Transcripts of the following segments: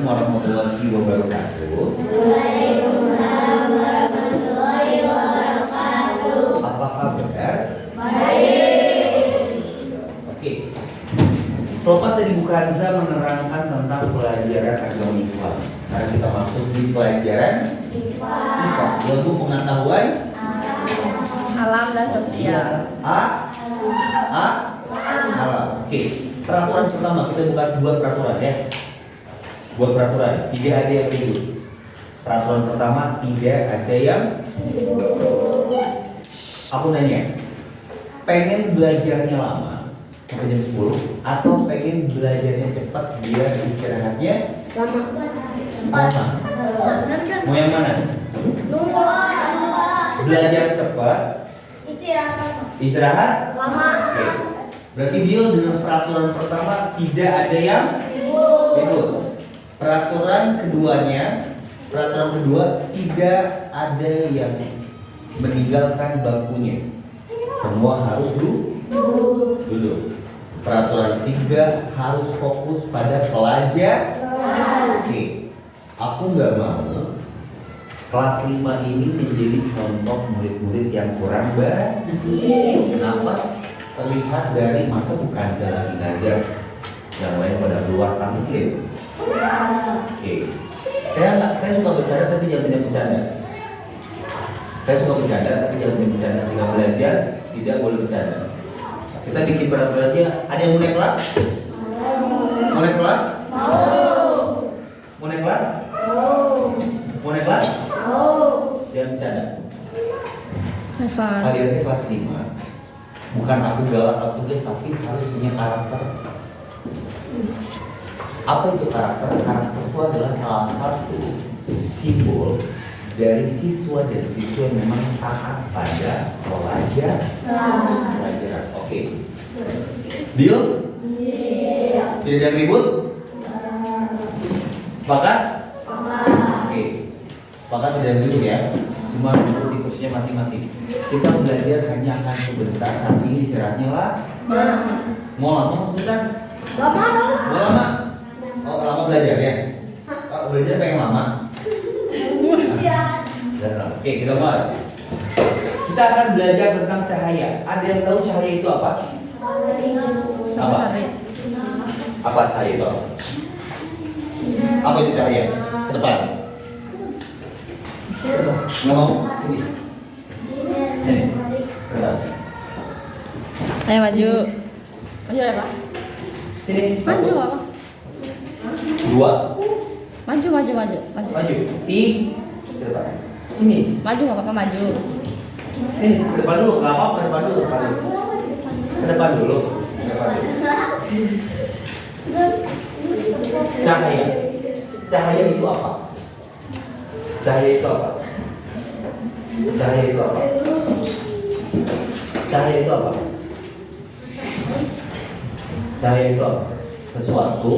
warahmatullahi wabarakatuh. Waalaikumsalam warahmatullahi wabarakatuh. Apa kabar? Baik. Oke. Selepas tadi Bu Kanza menerangkan tentang pelajaran agama Islam, sekarang kita masuk di pelajaran IPA, yaitu pengetahuan alam dan sosial. Alam. Oke. Peraturan pertama, kita buat peraturan ya. Buat peraturan, tidak ada yang ribut. Peraturan pertama, tidak ada yang ribut. Aku nanya, pengen belajarnya lama sampai jam 10 atau pengen belajarnya cepat biar istirahatnya lama? Mau yang mana? Belajar cepat, istirahat Lama. Oke. Berarti dia dengan peraturan pertama tidak ada yang ribut. Peraturan kedua tidak ada yang meninggalkan bangkunya. Semua harus duduk. Peraturan ketiga harus fokus pada pelajaran. Oke. Aku nggak mau kelas 5 ini menjadi contoh murid-murid yang kurang baik. Kenapa? Terlihat dari masa bukan lagi ngajar, yang lain pada keluar tangsil. Oke. Saya suka bercanda tapi jangan banyak bercanda. Saya suka bercanda tapi jangan banyak bercanda. Ketika belajar tidak boleh bercanda. Kita bikin peraturannya. Ada yang mau naik kelas? Mau naik kelas? Mau naik kelas? Mau naik kelas? Jangan bercanda. Kalian ke kelas 5. Bukan aku galak atau tugas, tapi harus punya karakter. Apa itu karakter? Karakter itu adalah salah satu simbol dari siswa dan siswa yang memang taat pada pelajaran. Oke. Deal? Tidak ada yang ribut? Sepakat? Oke. Sepakat tidak ada yang ribut ya? Semua duduk di kursinya masing-masing. Kita belajar hanya akan sebentar. Hari ini istirahatnya lah. Mau lama sebentar? Mau lama? Oh lama belajar ya? Oh, belajar pengen lama? Oke, kita mulai. Kita akan belajar tentang cahaya. Ada yang tahu cahaya itu apa? Apa? Apa cahaya itu? Apa itu cahaya? Ke depan. Nggak mau? Ini. Ayo maju. Maju apa? Sini. Maju apa? 2. Maju. Maju. Ke depan. Ini. Maju nggak apa-apa maju. Ini ke depan dulu. Nggak apa-apa ke depan dulu. Ke depan dulu. Cahaya. Cahaya itu apa? Cahaya itu apa? Cahaya itu apa? Cahaya itu apa? Cahaya itu apa? Sesuatu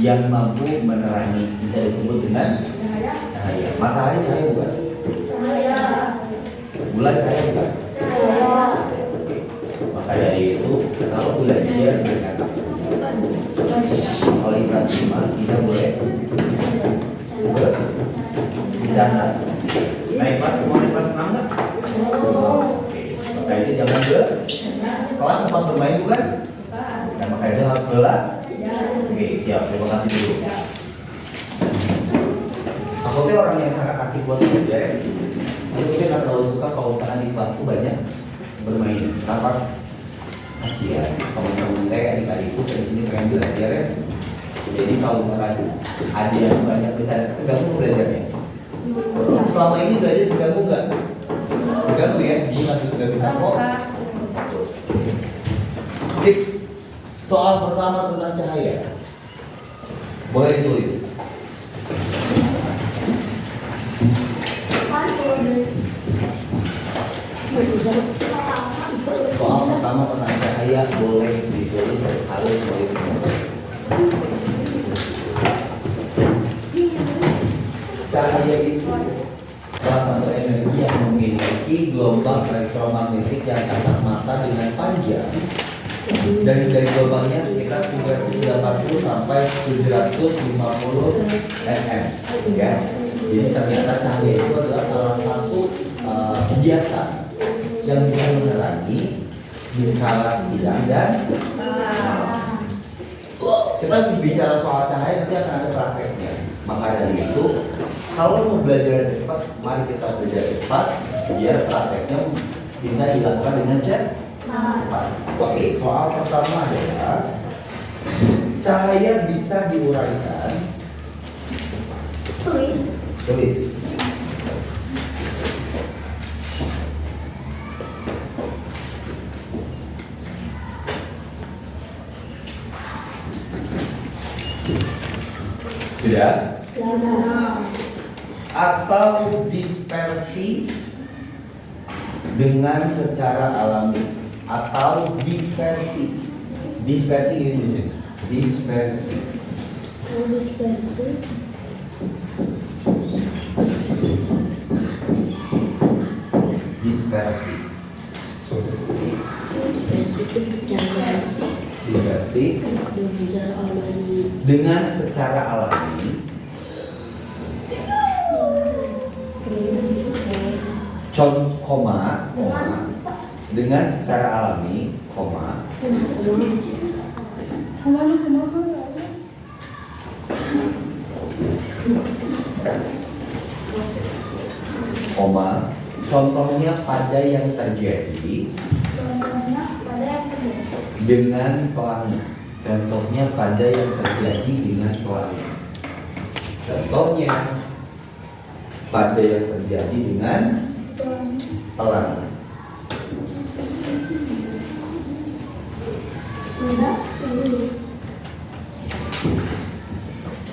yang mampu menerangi, bisa disebut dengan cahaya. Matahari cahaya bukan? Bulan cahaya bukan? Maka dari itu kalau belajar dengan oleh kelas 5 kita boleh bercanda. Naik kelas, mau naik kelas 6 nggak? Oke, maka itu jangan kelas tempat bermain bukan? Dan maka itu harus belajar. Oke, siap. Terima kasih dulu. Aku tuh orang yang sangat asik buat belajar. Jadi saya nggak terlalu suka kalau misalkan di kelas itu banyak bermain. Kenapa? Kasihan. Kalau teman saya adik-adik itu dari sini pengen belajar ya. Jadi kalau misalkan ada yang banyak bicara, terganggu belajarnya. Selama ini belajar terganggu nggak? Terganggu ya? Ibu nggak bisa kok. Sip. Soal pertama tentang cahaya. Boleh ditulis. Soal pertama tentang cahaya boleh ditulis, harus tulis semua. Cahaya itu salah satu energi yang memiliki gelombang elektromagnetik yang kasat mata dengan panjang dari gelombangnya sekitar 380 sampai 750 mm, ya. Jadi ternyata cahaya itu adalah salah satu biasa yang bisa menerangi bingkalas siang dan kita bicara soal cahaya nanti akan ada prakteknya. Maka dari itu, kalau mau belajar cepat, mari kita belajar cepat biar prakteknya bisa dilakukan dengan cepat. Oke, soal pertama adalah cahaya bisa diuraikan. Tulis. Sudah? Atau dispersi dengan secara alami, atau dispersi ini di sini. Dispersi. Dispersi dengan secara alami. Koma, dengan secara alami, koma, contohnya pada yang terjadi dengan pelangi. Contohnya pada yang terjadi dengan pelangi. Contohnya pada yang terjadi dengan pelangi.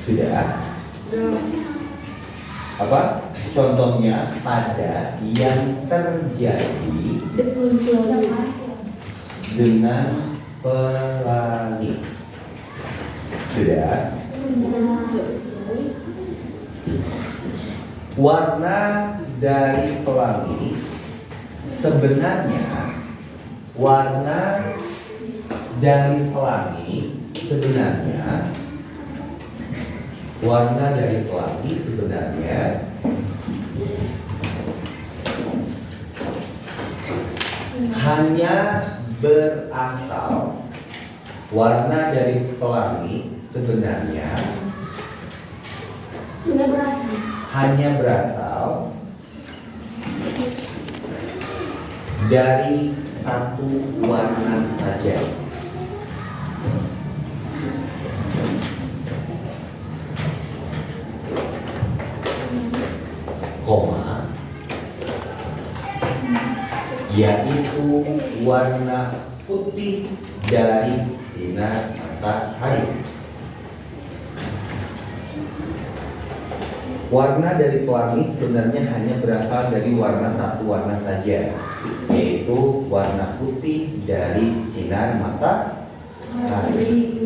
Sudah? Apa? Contohnya pada yang terjadi dengan pelangi. Sudah? Warna dari pelangi sebenarnya hanya berasal dari satu warna saja. Koma, yaitu warna putih dari sinar matahari. Warna dari pelangi sebenarnya hanya berasal dari satu warna saja, yaitu warna putih dari sinar matahari.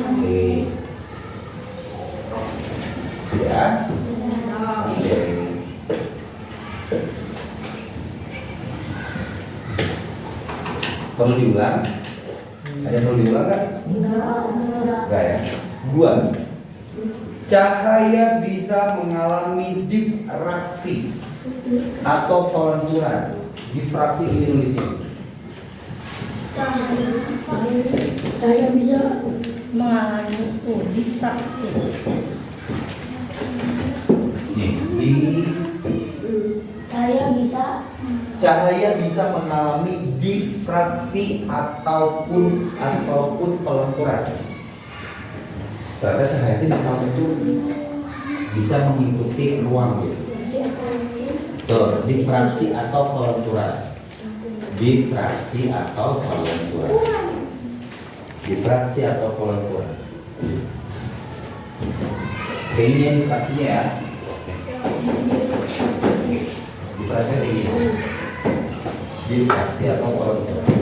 Oke. Sudah? Oke. Perlu diulang? Ada yang perlu diulang kan? Enggak ya? Dua. Cahaya bisa mengalami difraksi atau pelenturan. Difraksi ini nulisnya. Cahaya bisa mengalami difraksi. Cahaya bisa mengalami difraksi ataupun pelenturan. Karena cahaya itu bisa mengikuti ruang gitu. So, difraksi atau pelenturan. Difraksi atau pelenturan. Oke, ini yang difraksinya ya. Difraksinya tinggi. Difraksi atau pelenturan.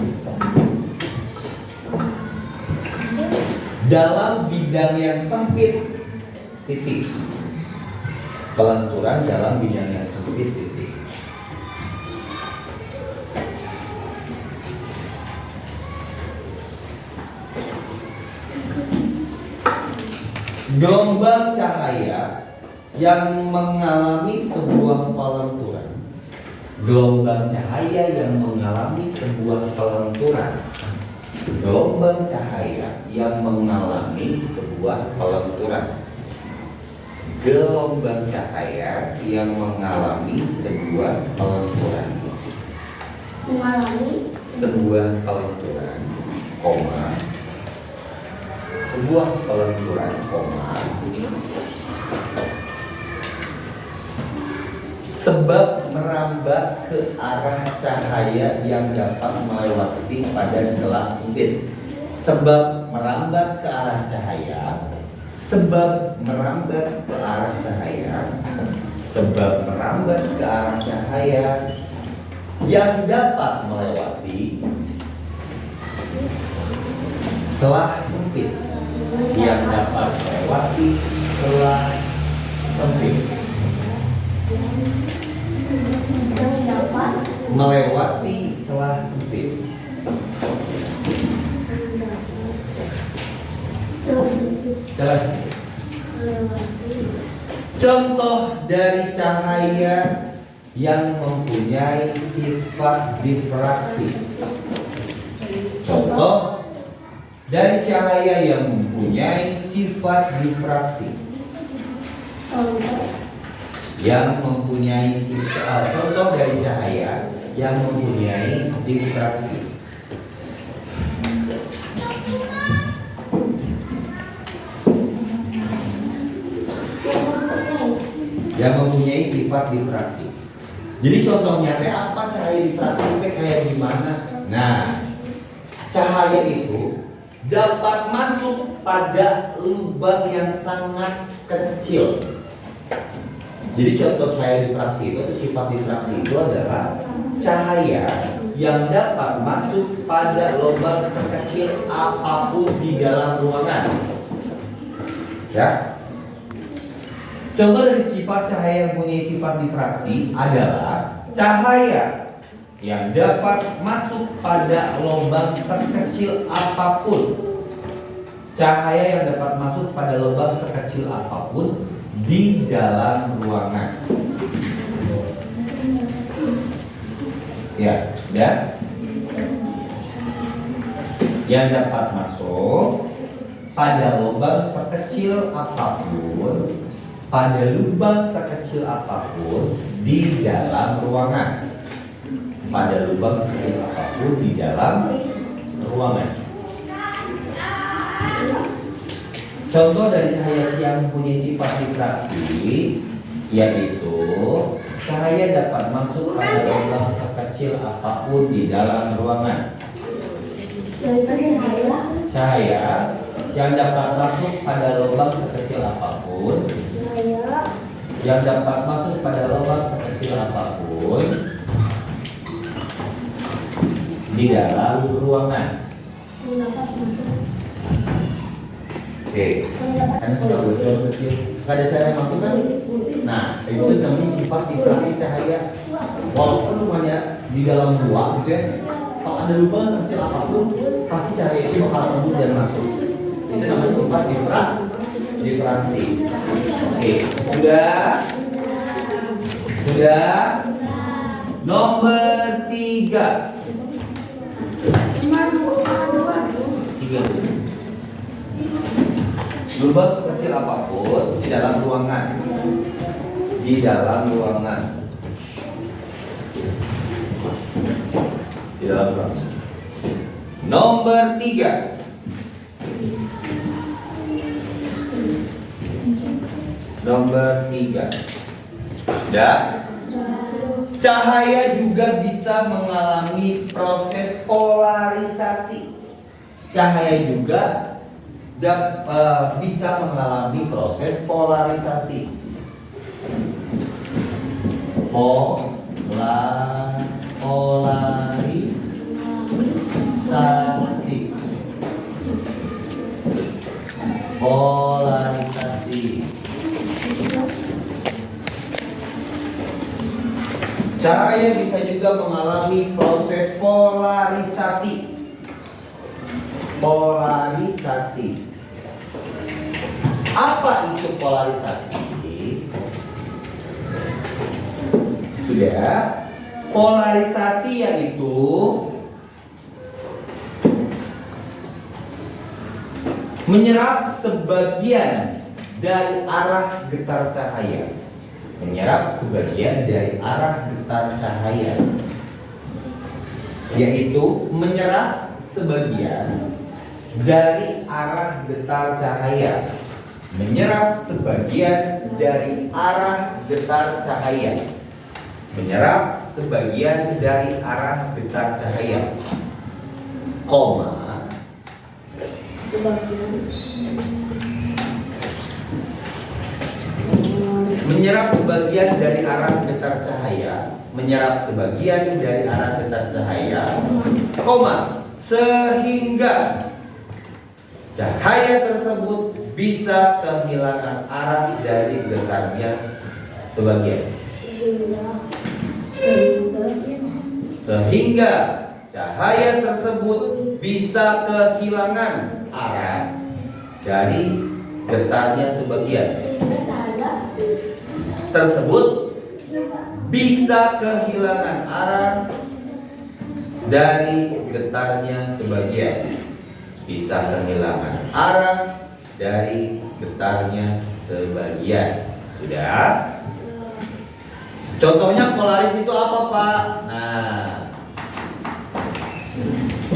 Dalam bidang yang sempit, titik. Pelenturan dalam bidang yang sempit, titik. Gelombang cahaya yang mengalami sebuah pelenturan. Gelombang cahaya yang mengalami sebuah pelenturan. Gelombang cahaya yang mengalami sebuah pelenturan. Gelombang cahaya yang mengalami sebuah pelenturan. Mengalami Sebuah pelenturan, koma. Sebuah pelenturan, koma. Sebab merambat ke arah cahaya yang dapat melewati pada celah sempit. Sebab merambat ke arah cahaya. Sebab merambat ke arah cahaya. Sebab merambat ke arah cahaya yang dapat melewati celah sempit. Yang dapat melewati celah sempit. yang dapat Melewati celah sempit. Celah sempit. Contoh dari cahaya yang mempunyai sifat difraksi. Contoh dari cahaya yang mempunyai sifat difraksi. Yang mempunyai sifat, contoh dari cahaya yang mempunyai difraksi. Yang mempunyai sifat difraksi. Jadi contohnya teh apa cahaya difraksi teh kayak gimana? Nah, cahaya itu dapat masuk pada lubang yang sangat kecil. Jadi contoh cahaya difraksi itu, atau sifat difraksi itu adalah cahaya yang dapat masuk pada lubang sekecil apapun di dalam ruangan. Ya. Contoh dari sifat cahaya yang punya sifat difraksi adalah cahaya yang dapat masuk pada lubang sekecil apapun. Cahaya yang dapat masuk pada lubang sekecil apapun di dalam ruangan. Ya, udah. Yang dapat masuk pada lubang sekecil apapun, pada lubang sekecil apapun di dalam ruangan. Pada lubang sekecil apapun di dalam ruangan. Contoh dari cahaya yang mempunyai sifat difraksi yaitu cahaya dapat masuk pada lubang sekecil apapun di dalam ruangan. Cahaya yang dapat masuk pada lubang sekecil apapun, yang dapat masuk pada lubang sekecil apapun di dalam ruangan. Oke, kan suka bocor kecil. Ada cahaya masuk kan? Nah, itu namanya sifat difraksi cahaya. Walaupun rumahnya di dalam ruang gitu ya, kalau ada lubang sekecil apapun, pasti cahaya itu bakal tembus dan masuk. Itu namanya sifat difraksi. Oke, sudah. Nomor 3. 3. Lubang sekecil apapun di dalam ruangan. Di dalam ruangan. Di dalam ruangan. Nomor 3. Nomor 3. Udah? Cahaya juga bisa mengalami proses polarisasi. Cahaya juga bisa mengalami proses polarisasi. Polarisasi. Cahaya bisa juga mengalami proses polarisasi. Apa itu polarisasi? Sudah. Polarisasi yaitu menyerap sebagian dari arah getar cahaya. Menyerap sebagian dari arah getar cahaya, yaitu menyerap sebagian dari arah getar cahaya. Menyerap sebagian dari arah getar cahaya. Menyerap sebagian dari arah getar cahaya, koma, menyerap sebagian dari arah getar cahaya, menyerap sebagian dari arah getar cahaya, koma, sehingga cahaya tersebut bisa kehilangan arah dari getarnya sebagian. Sehingga cahaya tersebut bisa kehilangan arah dari getarnya sebagian. Tersebut bisa kehilangan arah dari getarnya sebagian. Bisa kehilangan arah dari getarnya sebagian. Sudah? Contohnya polaris itu apa, Pak? Nah,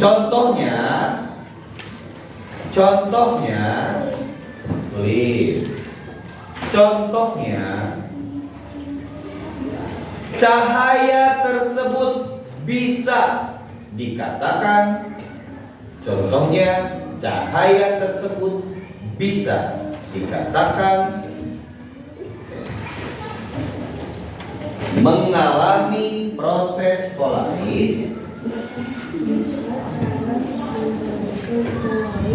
contohnya tulis. Contohnya cahaya tersebut bisa dikatakan, contohnya cahaya tersebut bisa dikatakan mengalami proses polaris,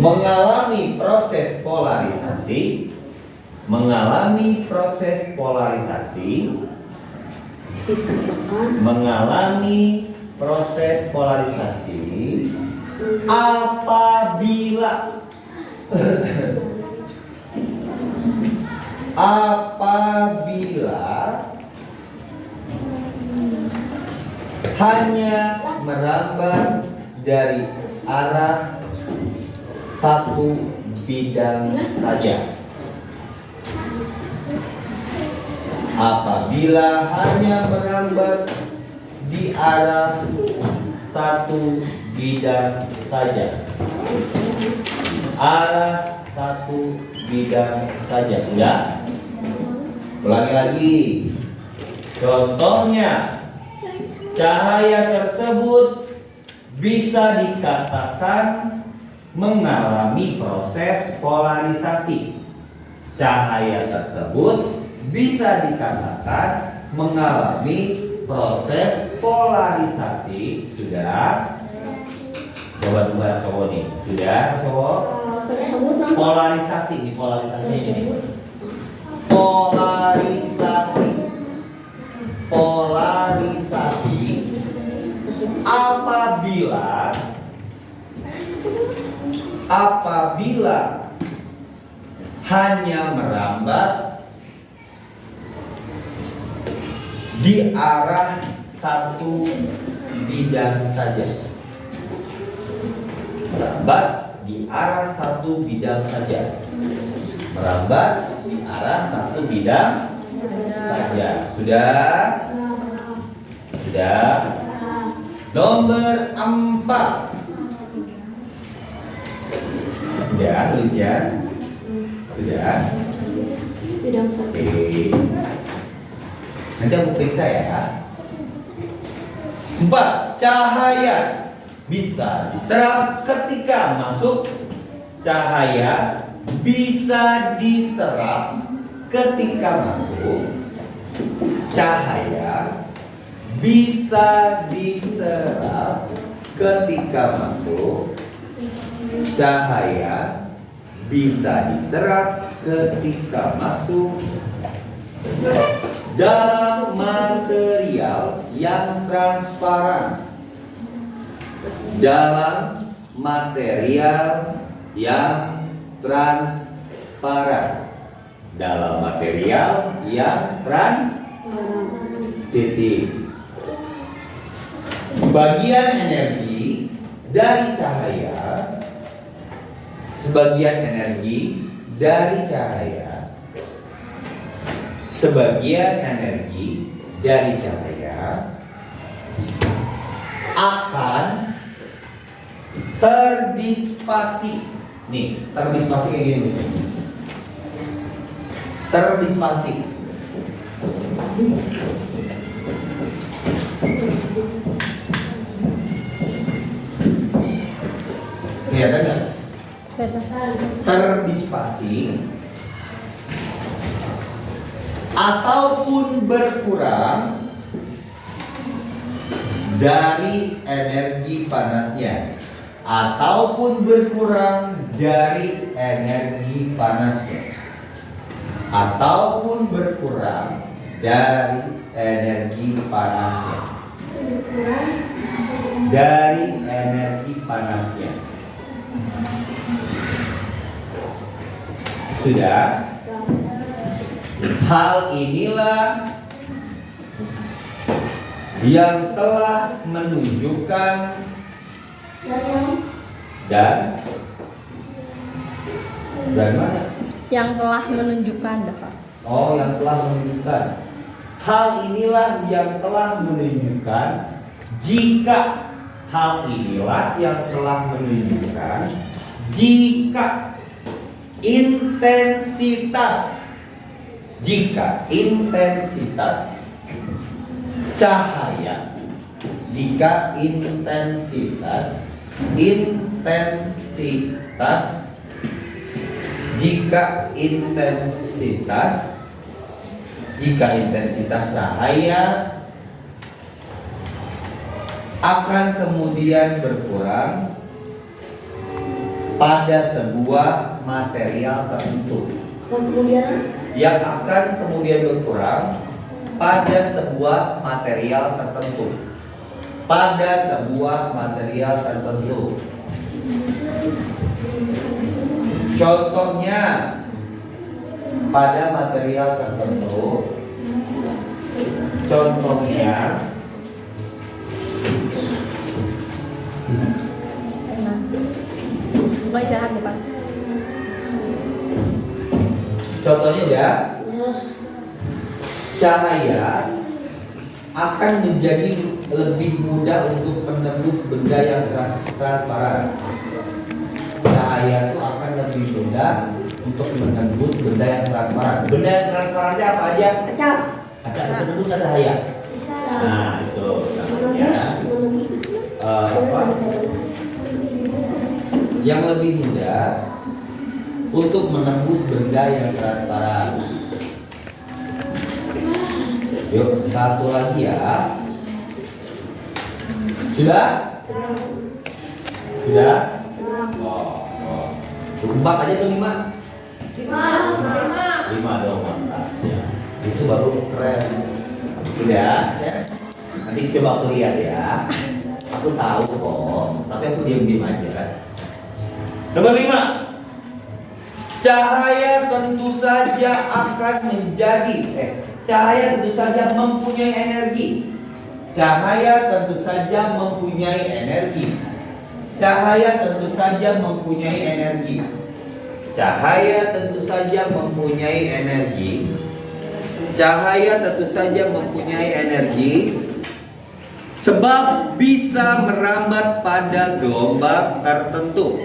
mengalami proses polarisasi, mengalami proses polarisasi, mengalami proses polarisasi apabila hanya merambat dari arah satu bidang saja. Apabila hanya merambat di arah satu bidang saja. Arah satu bidang saja. Ya. Ulangi lagi. Contohnya, cahaya tersebut bisa dikatakan mengalami proses polarisasi. Cahaya tersebut bisa dikatakan mengalami proses polarisasi. Sudah? Coba cowok nih. Sudah, cowok? Polarisasi ini, polarisasi ini. Polarisasi. Polarisasi apabila hanya merambat di arah satu bidang saja. Merambat di arah satu bidang saja. Merambat di arah satu bidang saja. Sudah? Sudah? Nomor 4. Sudah, tulis ya. Sudah. Bidang satu. Oke. Nanti aku periksa ya. 4. Cahaya bisa diserap ketika masuk. Cahaya bisa diserap ketika masuk. Cahaya bisa diserap ketika masuk. Cahaya bisa diserap ketika masuk dalam material yang transparan. Dalam material yang transparan. dalam material yang transitif. Sebagian energi dari cahaya sebagian energi dari cahaya akan terdisipasi. Nih, terdisipasi kayak gini misalnya. Terdisipasi. Kelihatan nggak? Terdisipasi ataupun berkurang dari energi panasnya, ataupun berkurang dari energi panasnya, ataupun berkurang dari energi panasnya, dari energi panasnya. Sudah? Hal inilah yang telah menunjukkan dan mana? Yang telah menunjukkan, Bapak. Oh, yang telah menunjukkan. Hal inilah yang telah menunjukkan jika intensitas cahaya jika intensitas cahaya akan kemudian berkurang pada sebuah material tertentu. Yang akan kemudian berkurang pada sebuah material tertentu. Contohnya pada material tertentu. Mulai jahat, Bapak. Contohnya ya, cahaya akan menjadi lebih mudah untuk menembus benda yang transparan. Cahaya itu akan lebih mudah untuk menembus benda yang transparan. Benda yang transparannya apa aja? Kaca bisa menembus cahaya. Nah, itu namanya yang lebih mudah untuk menembus benda yang transparan. Yuk, satu lagi ya. Sudah? Oh. 4 aja tuh 5 dong, mantap ya. Itu baru keren. Sudah ya? Nanti coba aku lihat ya. Aku tahu kok, tapi aku diam-diam aja. Nomor 5. Cahaya tentu saja mempunyai energi. Cahaya tentu saja mempunyai energi sebab bisa merambat pada gelombang tertentu.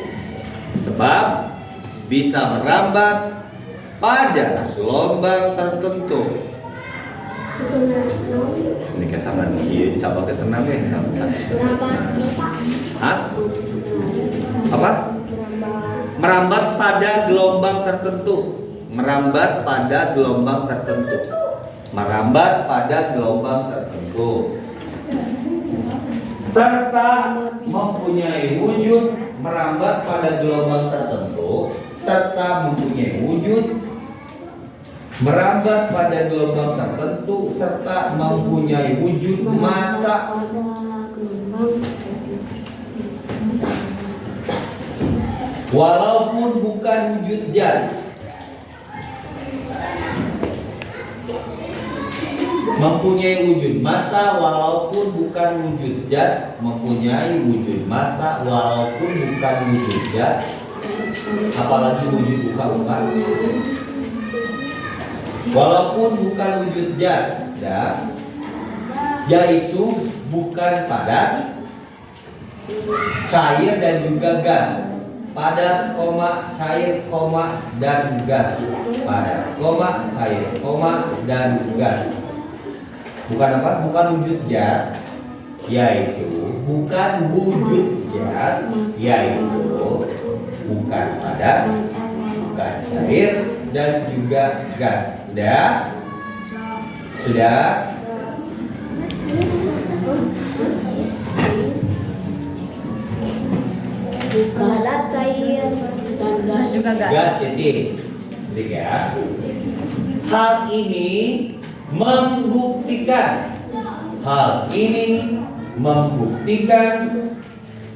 Ini kesamaan sih, siapa ketenang ya? Hah? Apa? Merambat pada gelombang tertentu. Serta mempunyai wujud merambat pada gelombang tertentu, serta mempunyai wujud massa walaupun bukan wujud jari. Mempunyai wujud massa walaupun bukan wujud zat. Mempunyai wujud massa walaupun bukan wujud zat. Apalagi wujud bukan. Walaupun bukan wujud zat, ya, yaitu bukan padat, cair dan juga gas. Padat, cair, dan gas. Padat, cair, dan gas. Bukan apa? Bukan wujud zat, yaitu bukan wujud zat, yaitu bukan padat, bukan cair, dan juga gas. Sudah? Padat, cair, dan gas. Juga gas. Gas titik ya. Hal ini membuktikan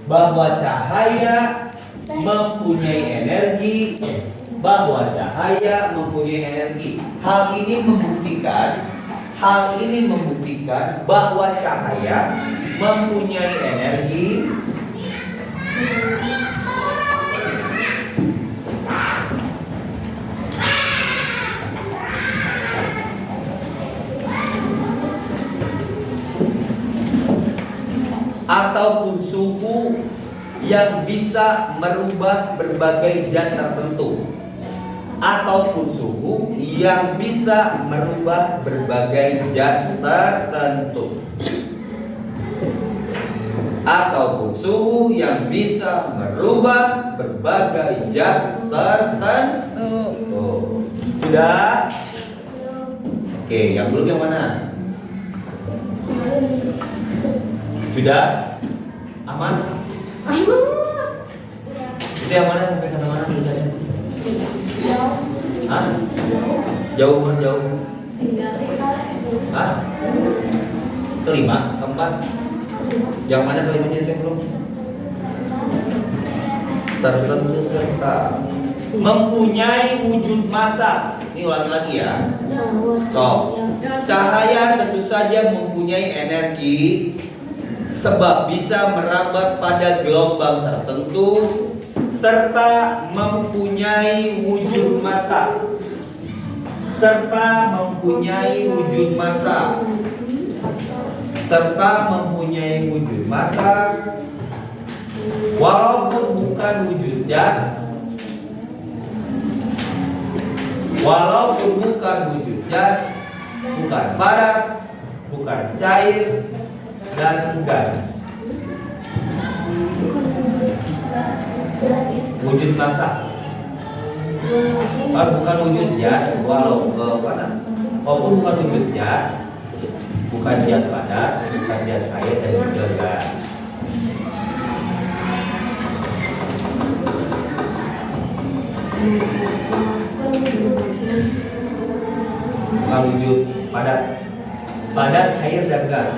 bahwa cahaya mempunyai energi. Hal ini membuktikan bahwa cahaya mempunyai energi ataupun suhu yang bisa merubah berbagai zat tertentu. Ataupun suhu yang bisa merubah berbagai zat tertentu. Ataupun suhu yang bisa merubah berbagai zat tertentu. Sudah? Oke, yang belum yang mana? Sudah? Aman? Itu yang mana? Sampai ke mana tulisannya? Hah? Jauh? Hah? Kelima? Keempat? Yang mana kelimanya itu belum? Tertentu serta mempunyai wujud massa. Ini ulang lagi ya. So, cahaya tentu saja mempunyai energi sebab bisa merambat pada gelombang tertentu serta mempunyai wujud massa. Walaupun bukan wujud zat, bukan padat, bukan cair, dan gas. Wujud massa. Bukan wujud zat, walaupun bukan wujud zat, bukan zat padat, bukan zat cair, dan juga gas. Bukan wujud padat, cair, dan gas.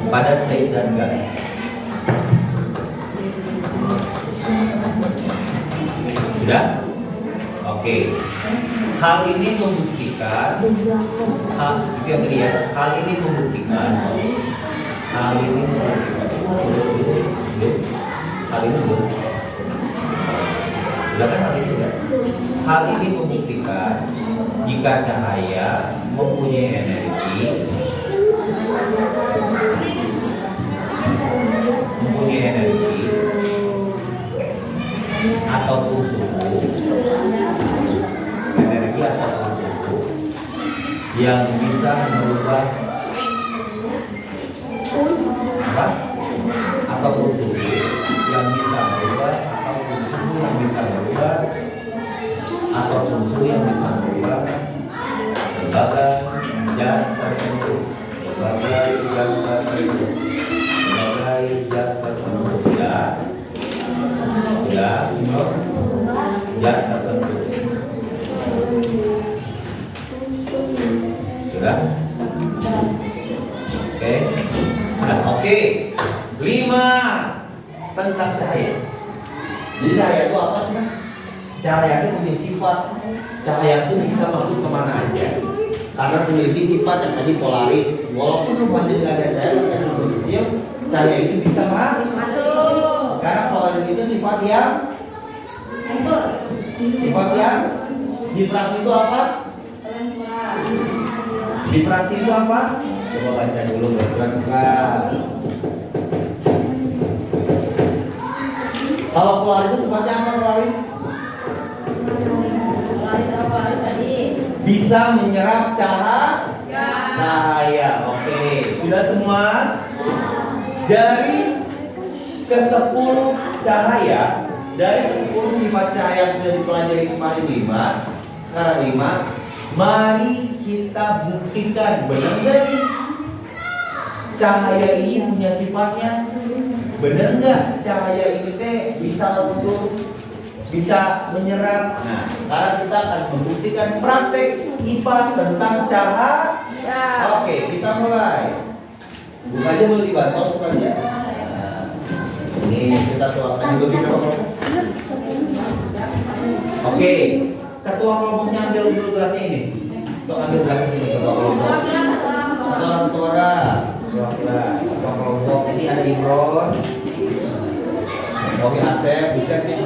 Padat, cair, dan gas. Sudah? Oke. Hal ini membuktikan jika cahaya mempunyai energi ataupun suhu yang bisa merubah ataupun suhu yang bisa merubah berbagai zat tertentu. Sudah? Oke. 5 tentang cahaya. Jadi cahaya itu apa sih? Cahaya itu punya sifat. Cahaya itu bisa masuk kemana aja. karena memiliki sifat yang tadi polaris. Walaupun rumahnya tidak ada cahaya, tapi yang kecil cahaya itu bisa Masuk. karena polaris itu sifat yang difraksi itu apa? Difraksi itu apa? Coba baca dulu background. Kalau polaris itu sifatnya apa polaris? Polaris tadi. Bisa menyerap cahaya. Oke, sudah semua? Dari ke-10 cahaya, dari ke-10 sifat cahaya yang sudah dipelajari kemarin 5, sekarang 5. Mari kita buktikan benar nggak nih? Cahaya ini punya sifatnya? Benar nggak cahaya ini teh bisa lentur, bisa menyerap? Nah, sekarang kita akan membuktikan praktek IPA tentang cahaya. Oke, kita mulai. Buka aja dulu di bantal, buka aja. Nah, ini kita tuangkan dulu di kelompok. Oke, ketua kelompoknya ambil dulu gelasnya ini. Untuk ambil gelasnya sini, ketua kelompok. Ketua kelompok ini ada Imron. Oke, Asep, Buset nih.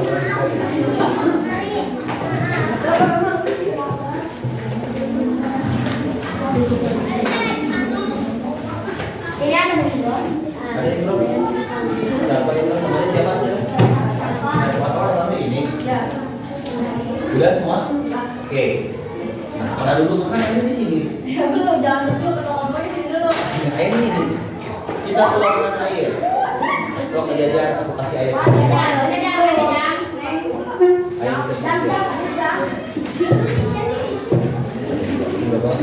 Ini ada Imron. Ada Imron. Siapa Imron? Namanya siapa sih? Ada motor nanti ini. Sudah semua? Oke. Nah, pada duduk kan ini di sini. Ya belum, jangan dulu ke kelompoknya sini dulu. Nah, ini nih. Kita keluarkan air. Rok aja, aku kasih air. Air berapa?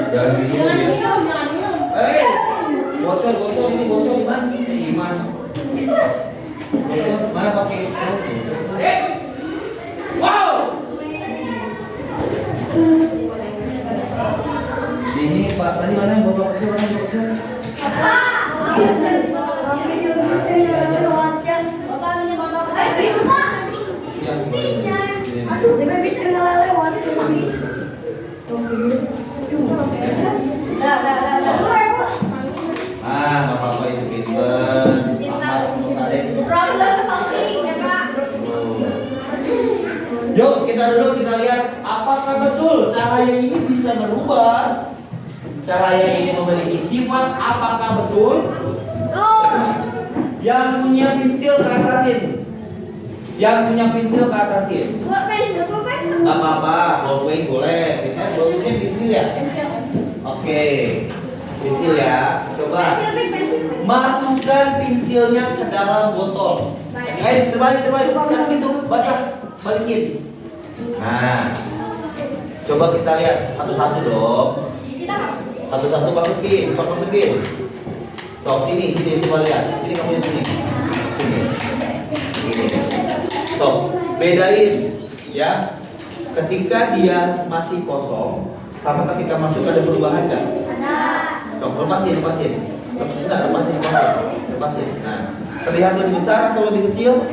Jangan minum. Bocor ini bocor di mana? Iman. Mana pakai? Wow. Ini Pak, tadi mana yang botol kecil, mana yang botol kecil? Nggak apa-apa itu Vincent. Yuk kita lihat apakah betul cahaya ini bisa berubah. Cahaya ini memiliki sifat, apakah betul? Yang punya pensil ke atasin. Yang punya pensil ke atasin. Nggak apa-apa, ballpoint boleh. Kita ballpointnya pensil ya. Oke, pensil ya. Coba masukkan pensilnya ke dalam botol. Terbalik, jangan gitu, basah, balikin. Nah, coba kita lihat satu-satu dong. Satu-satu masukin. Sok sini, coba lihat. Sini kamu yang sini. Sok, bedain ya. Ketika dia masih kosong sama ketika masuk ada perubahan nggak? Sok, lepasin. Enggak, lepasin. Nah, terlihat lebih besar atau lebih kecil?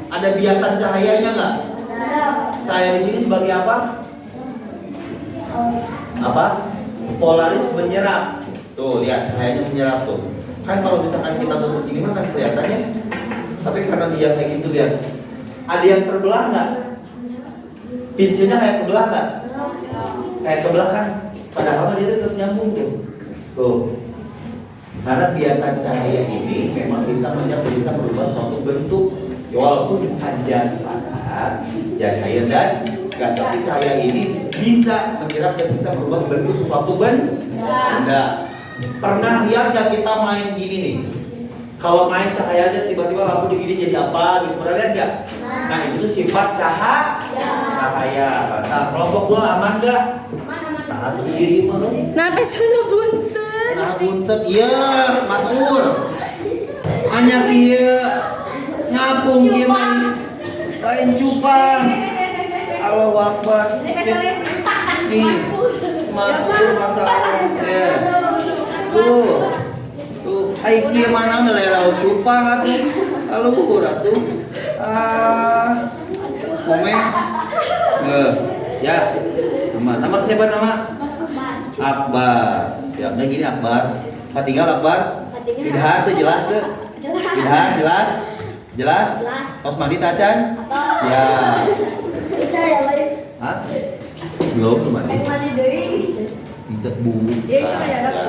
Ada biasan cahayanya nggak? Cahaya di sini sebagai apa? Polaris menyerap. Tuh, lihat cahayanya menyerap tuh. Kan kalau misalkan kita tutup ini mah kan kelihatannya. Tapi karena dia kayak gitu, lihat. Ada yang terbelah nggak? Pensilnya kayak kebelah nggak? Kayak kebelah kan? Padahal dia tetap nyambung tuh. Tuh. Karena biasan cahaya ini memang bisa berubah suatu bentuk. Walaupun bukan jas padat, jas air dan gas, tapi cahaya ini bisa menyerap dan bisa berubah bentuk suatu benda. Pernah lihat nggak kita main gini nih? Kalau main cahayanya tiba-tiba lampu digini jadi apa? Gitu pernah lihat nggak? Nah itu tuh sifat cahaya. Nah kelompok gua aman nggak? Nah kiri mana? Kenapa sana buntet? Nah buntet, iya Mas Ur. Hanya dia ngapung dia main lain cupang. Allahu Akbar. Nih, Mas Ur masalah. Tuh, aiki mana melelau cupang atuh. Lalu atuh. Komen. Ya. Nama siapa nama? Mas Kuman. Akbar. Siapnya gini Akbar. Tinggal Akbar. Idhar tuh jelas tuh. Idhar jelas. Jelas? Jelas. Tos mandi tacan? Apa? Ya. Kita ya, Baik. Hah? Belum tuh mandi. Mandi deui. Tidak bu. Iya, cuma ya ada.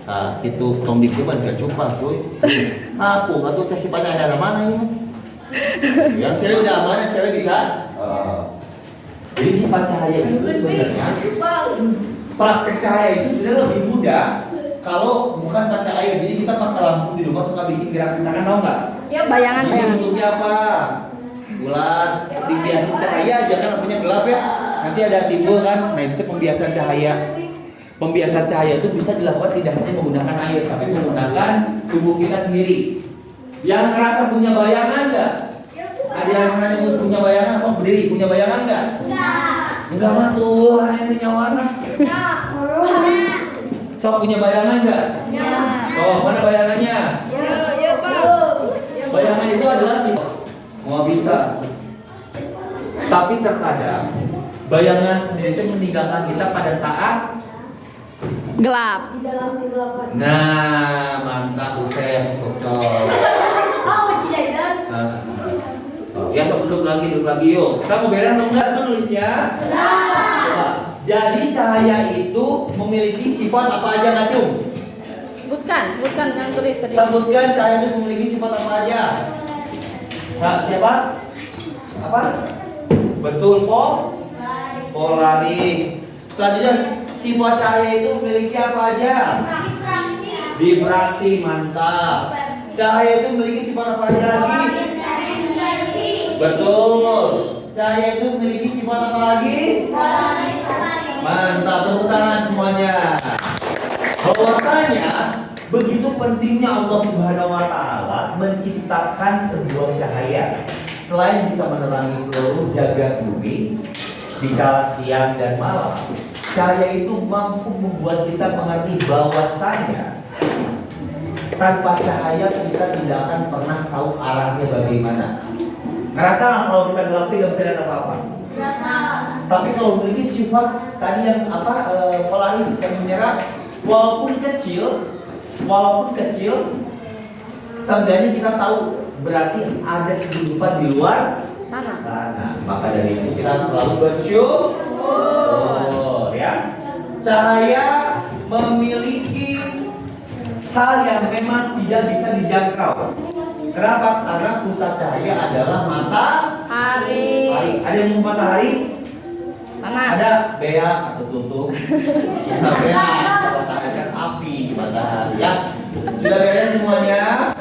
Nah, itu tong dikuman gak cupang cuy. Aku nggak tuh cek banyak ada mana ini. Yang cewek udah aman, yang cewek bisa. Jadi sifat cahaya itu sebenarnya praktek cahaya itu sebenarnya lebih mudah kalau bukan pakai air. Jadi kita pakai lampu di rumah suka bikin gerakan tangan, tahu nggak? Ya bayangan Ini bayangan. bentuknya apa? Bulan. Dibiasin cahaya jangan lampunya gelap ya. Nanti ada timbul kan. Nah itu pembiasan cahaya. Pembiasan cahaya itu bisa dilakukan tidak hanya menggunakan air, tapi menggunakan tubuh kita sendiri. Yang ngerasa punya bayangan nggak? Ada yang nanya punya bayangan? Oh berdiri punya bayangan nggak? Enggak mah tuh, hanya punya warna. Sok punya bayangan nggak? Oh mana bayangannya? Ya, Pak. Bayangan itu adalah sifat. Mau bisa. Tapi terkadang bayangan sendiri itu meninggalkan kita pada saat. Gelap. Di dalam kegelapan. Nah, mantap Usep, cocok. Oh, masih dadan. Ya, duduk lagi yuk. Kita mau beres atau enggak menulisnya? Coba. Jadi cahaya itu memiliki sifat apa aja, Ngacung? Sebutkan yang tulis tadi. Sebutkan cahaya itu memiliki sifat apa aja. Nah, siapa? Apa? Betul, polaris. Selanjutnya, sifat cahaya itu memiliki apa aja? Difraksi, mantap. Cahaya itu memiliki sifat apa aja lagi? Betul. Cahaya itu memiliki sifat apa lagi? Mantap, tepuk tangan semuanya. Bahwasanya begitu pentingnya Allah Subhanahu wa taala menciptakan sebuah cahaya. Selain bisa menerangi seluruh jagat bumi di kala siang dan malam, cahaya itu mampu membuat kita mengerti bahwasanya tanpa cahaya kita tidak akan pernah tahu arahnya bagaimana. Ngerasa nggak kalau kita gelap tidak bisa lihat apa-apa? Tapi kalau memiliki sifat tadi yang polaris yang menyerap, walaupun kecil, seenggaknya kita tahu berarti ada kehidupan di luar Sana. Maka dari itu kita harus selalu bersyukur, ya. Cahaya memiliki hal yang memang tidak bisa dijangkau. Kenapa? Karena pusat cahaya adalah Hari. Ada yang mau matahari? Panas. Ada beak atau tutup. Nah, beak matahari kan api matahari ya. Sudah beres semuanya?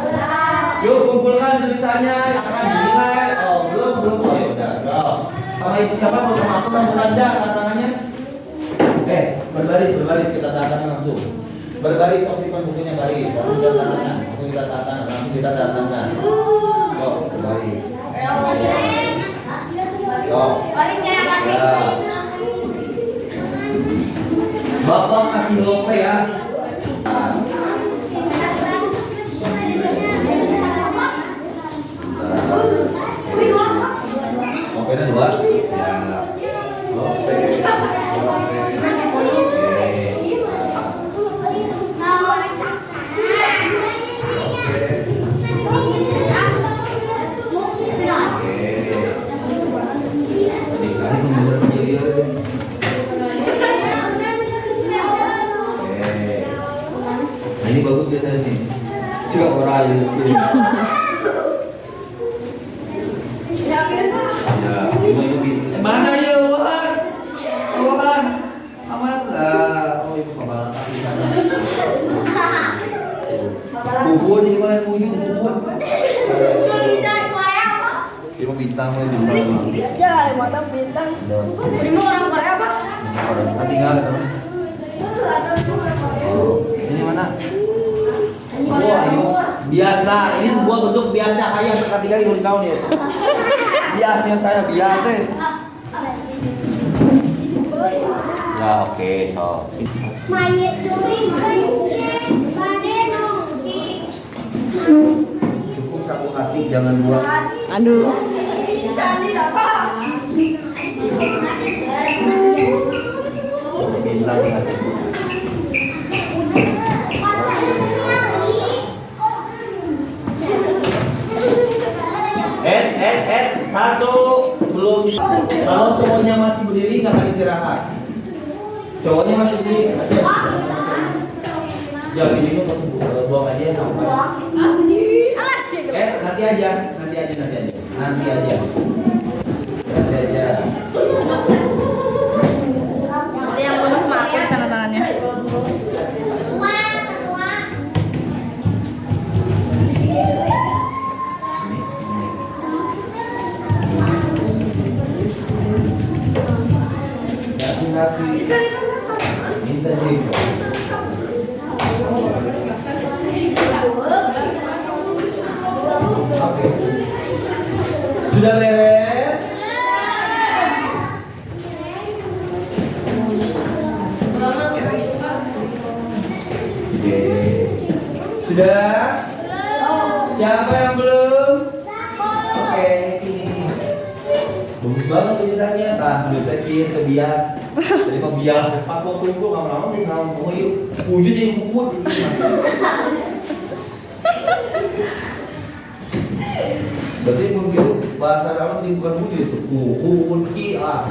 Yuk kumpulkan tulisannya yang akan dinilai. Oh belum. Oh ya udah. Sama ibu siapa? Mau sama aku sama belanja tangannya? Berbaris kita tanda langsung. Berbaris posisikan bukunya baris. Langsung kita tanda tangan. Yuk berbaris. Ya. Bapak kasih lope ya. Lopenya 2. Ya. Lope. Nah ini bagus biasanya nih. Juga orang itu. Ya, ini mana ya Wahan? Wahan, amanat lah. Oh itu kepala kaki sana. Bubur jadi mana ujung bubur? Dia mau bintang mau bintang. Ya, mana bintang? Ini orang Korea apa? Kan tinggal ya teman. Oh, ini mana? Oh, ayo. Biasa, ini sebuah bentuk biasa cahaya ketika ini tahun ya. Biasa yang saya biasa. Ya oke, so. Mayat duri. Cukup satu hati, jangan dua. Aduh. Bintang hati. Satu belum. Kalau cowoknya masih berdiri nggak akan istirahat. Cowoknya masih berdiri, masih. Jangan diminum, buang aja sampai. Alas ya. Nanti aja. Yang lulus maafin tanda tangannya. Minta sih. Sudah beres? Oke. Sudah? Siapa yang belum? Oke, sini. Bagus banget tulisannya. Nah, udah kecil, kebias. Tadi mau bias. Pak mau tunggu lama-lama nih mau yuk. Wujud jadi bubut. Berarti mungkin bahasa Arab ini bukan wujud itu. Kuhun ki ah.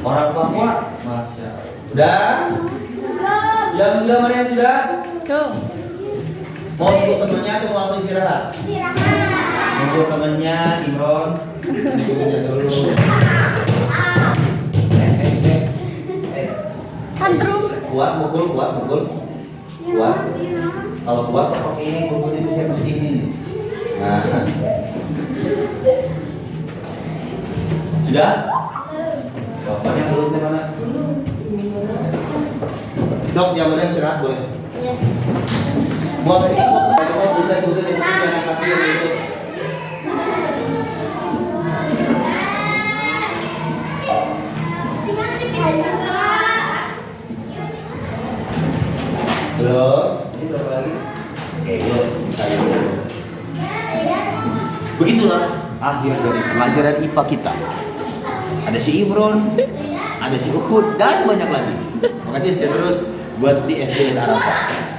Orang Papua, masya Allah. Udah? Yang sudah mana yang sudah? Tuh. Mau untuk temannya atau mau langsung istirahat? Untuk temannya Imron, ikutnya dulu. Tantrum. Kuat, mukul. Kuat. Kalau kuat kok pakai ini, mukulnya bisa di sini. Nah. Sudah? Bapaknya belum di mana? Dok, yang mana istirahat boleh? Yes. Buat tadi, bukan yang jangan kaki yang itu. Belum? Ini berapa lagi? Oke, yuk, saya dulu. Begitulah akhir dari pelajaran IPA kita. Ada si Imron, ada si Uhud, dan banyak lagi. Makanya stay terus buat di SD Arafah.